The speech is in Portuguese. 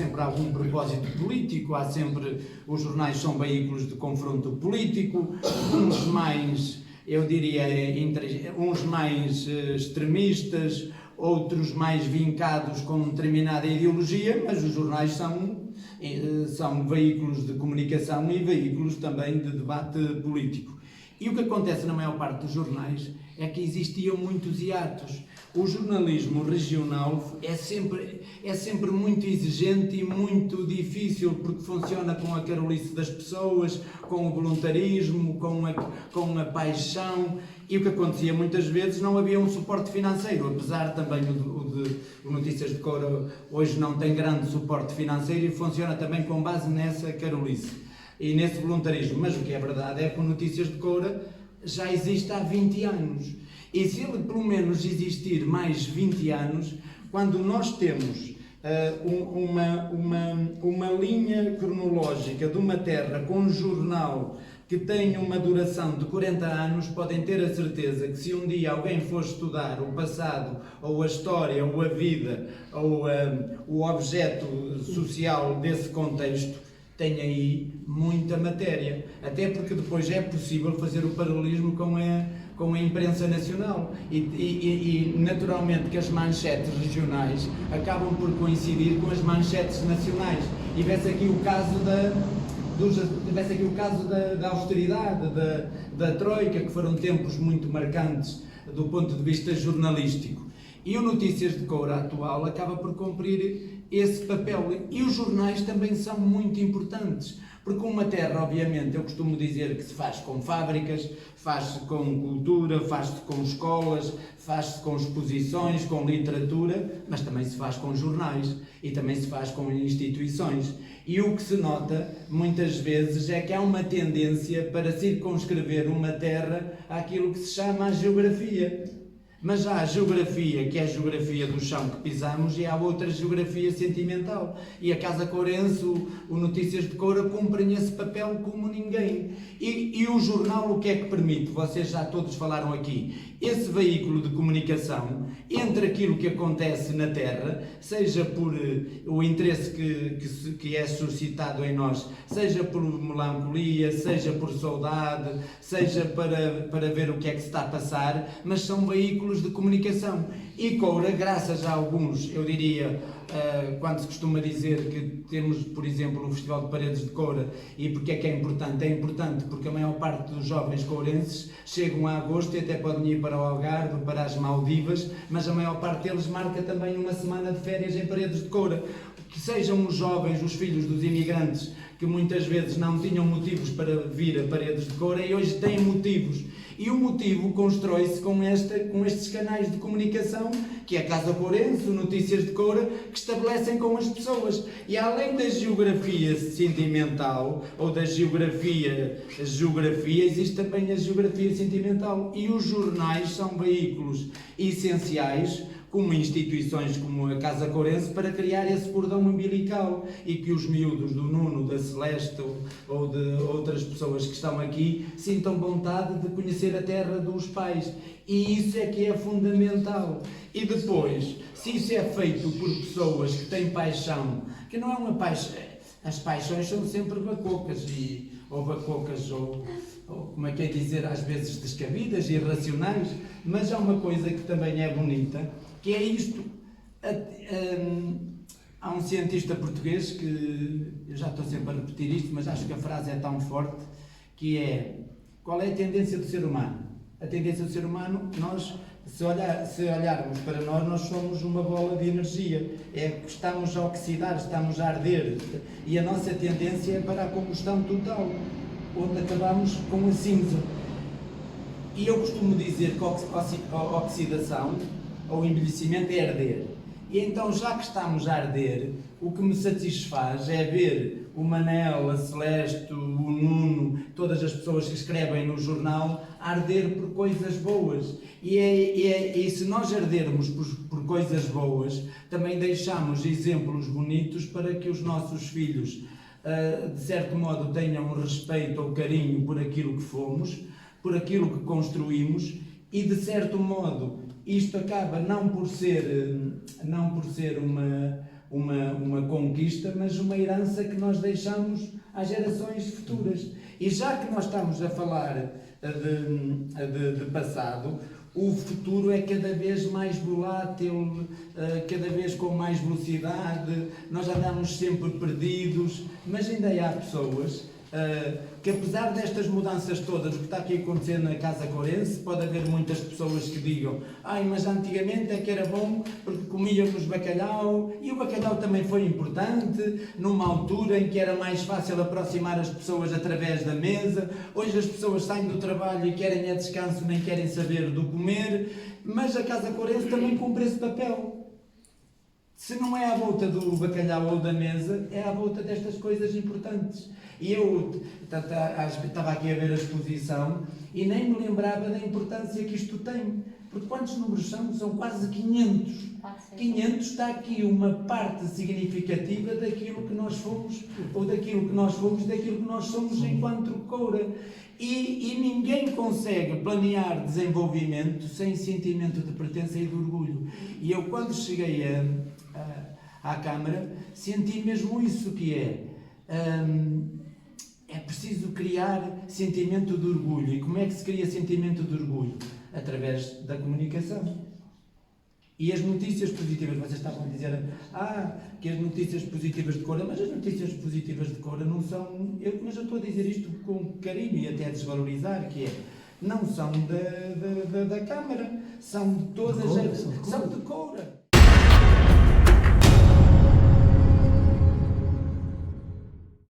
sempre algum propósito político, há sempre, os jornais são veículos de confronto político, uns mais, eu diria, uns mais extremistas, outros mais vincados com determinada ideologia, mas os jornais são veículos de comunicação e veículos também de debate político. E o que acontece na maior parte dos jornais é que existiam muitos hiatos. O jornalismo regional é sempre muito exigente e muito difícil, porque funciona com a carolice das pessoas, com o voluntarismo, com a paixão, e o que acontecia muitas vezes, não havia um suporte financeiro, apesar também o Notícias de Coura hoje não tem grande suporte financeiro e funciona também com base nessa carolice e nesse voluntarismo, mas o que é verdade é que o Notícias de Coura já existe há 20 anos. E se ele pelo menos existir mais 20 anos, quando nós temos uma linha cronológica de uma terra com um jornal que tem uma duração de 40 anos, podem ter a certeza que se um dia alguém for estudar o passado, ou a história, ou a vida, ou o objeto social desse contexto, tem aí muita matéria. Até porque depois é possível fazer o paralelismo com a imprensa nacional e naturalmente que as manchetes regionais acabam por coincidir com as manchetes nacionais. E vê-se aqui o caso da austeridade, da Troika, que foram tempos muito marcantes do ponto de vista jornalístico. E o Notícias de Coura atual acaba por cumprir esse papel. E os jornais também são muito importantes, porque uma terra, obviamente, eu costumo dizer que se faz com fábricas, faz-se com cultura, faz-se com escolas, faz-se com exposições, com literatura, mas também se faz com jornais e também se faz com instituições. E o que se nota, muitas vezes, é que há uma tendência para circunscrever uma terra àquilo que se chama a geografia. Mas há a geografia, que é a geografia do chão que pisamos, e há outra geografia sentimental. E a Casa Courense, o Notícias de Coura, cumprem esse papel como ninguém. E o jornal o que é que permite? Vocês já todos falaram aqui. Esse veículo de comunicação entre aquilo que acontece na Terra, seja por o interesse que é suscitado em nós, seja por melancolia, seja por saudade, seja para ver o que é que se está a passar, mas são veículos de comunicação. E Coura, graças a alguns, eu diria, quando se costuma dizer que temos, por exemplo, o Festival de Paredes de Coura, e porque é que é importante? É importante porque a maior parte dos jovens courenses chegam a agosto e até podem ir para o Algarve, para as Maldivas, mas a maior parte deles marca também uma semana de férias em Paredes de Coura. Que sejam os jovens, os filhos dos imigrantes, que muitas vezes não tinham motivos para vir a Paredes de Coura e hoje têm motivos. E o motivo constrói-se com estes canais de comunicação, que é a Casa Courense, o Notícias de Coura, que estabelecem com as pessoas. E além da geografia sentimental, ou da geografia, existe também a geografia sentimental. E os jornais são veículos essenciais, como instituições como a Casa Courense, para criar esse cordão umbilical e que os miúdos do Nuno, da Celeste ou de outras pessoas que estão aqui sintam vontade de conhecer a terra dos pais. E isso é que é fundamental. E depois, se isso é feito por pessoas que têm paixão, que não é uma paixão, as paixões são sempre bacocas, ou como é que é dizer, às vezes descabidas, irracionais, mas há uma coisa que também é bonita, que é isto. Há um cientista português que, eu já estou sempre a repetir isto, mas acho que a frase é tão forte, que é: qual é a tendência do ser humano? A tendência do ser humano, nós, se olharmos para nós somos uma bola de energia, é que estamos a oxidar, estamos a arder, e a nossa tendência é para a combustão total, onde acabamos com a cinza. E eu costumo dizer que a oxidação ou envelhecimento é arder. E então, já que estamos a arder, o que me satisfaz é ver o Manel, a Celeste, o Nuno, todas as pessoas que escrevem no jornal, a arder por coisas boas. E se nós ardermos por coisas boas, também deixamos exemplos bonitos para que os nossos filhos, de certo modo, tenham um respeito ou carinho por aquilo que fomos, por aquilo que construímos, e de certo modo isto acaba não por ser uma conquista, mas uma herança que nós deixamos às gerações futuras. E já que nós estamos a falar de passado, o futuro é cada vez mais volátil, cada vez com mais velocidade, nós andamos sempre perdidos, mas ainda há pessoas que, apesar destas mudanças todas, o que está aqui a acontecer na Casa Corense, pode haver muitas pessoas que digam: ai, mas antigamente é que era bom porque comíamos bacalhau, e o bacalhau também foi importante numa altura em que era mais fácil aproximar as pessoas através da mesa. Hoje as pessoas saem do trabalho e querem é descanso, nem querem saber do comer, mas a Casa Corense também cumpre esse papel. Se não é à volta do bacalhau ou da mesa, é à volta destas coisas importantes. E eu estava aqui a ver a exposição e nem me lembrava da importância que isto tem. Porque quantos números são? São quase 500. 500 está aqui uma parte significativa daquilo que nós fomos, ou daquilo que nós fomos, daquilo que nós somos enquanto Coura. E ninguém consegue planear desenvolvimento sem sentimento de pertença e de orgulho. E eu, quando cheguei à Câmara, senti mesmo isso, que é preciso criar sentimento de orgulho. E como é que se cria sentimento de orgulho? Através da comunicação. E as notícias positivas, vocês estavam a dizer que as notícias positivas de Coura, mas as notícias positivas de Coura não são, mas eu estou a dizer isto com carinho e até a desvalorizar, que não são da Câmara, são de todas as... São de Coura.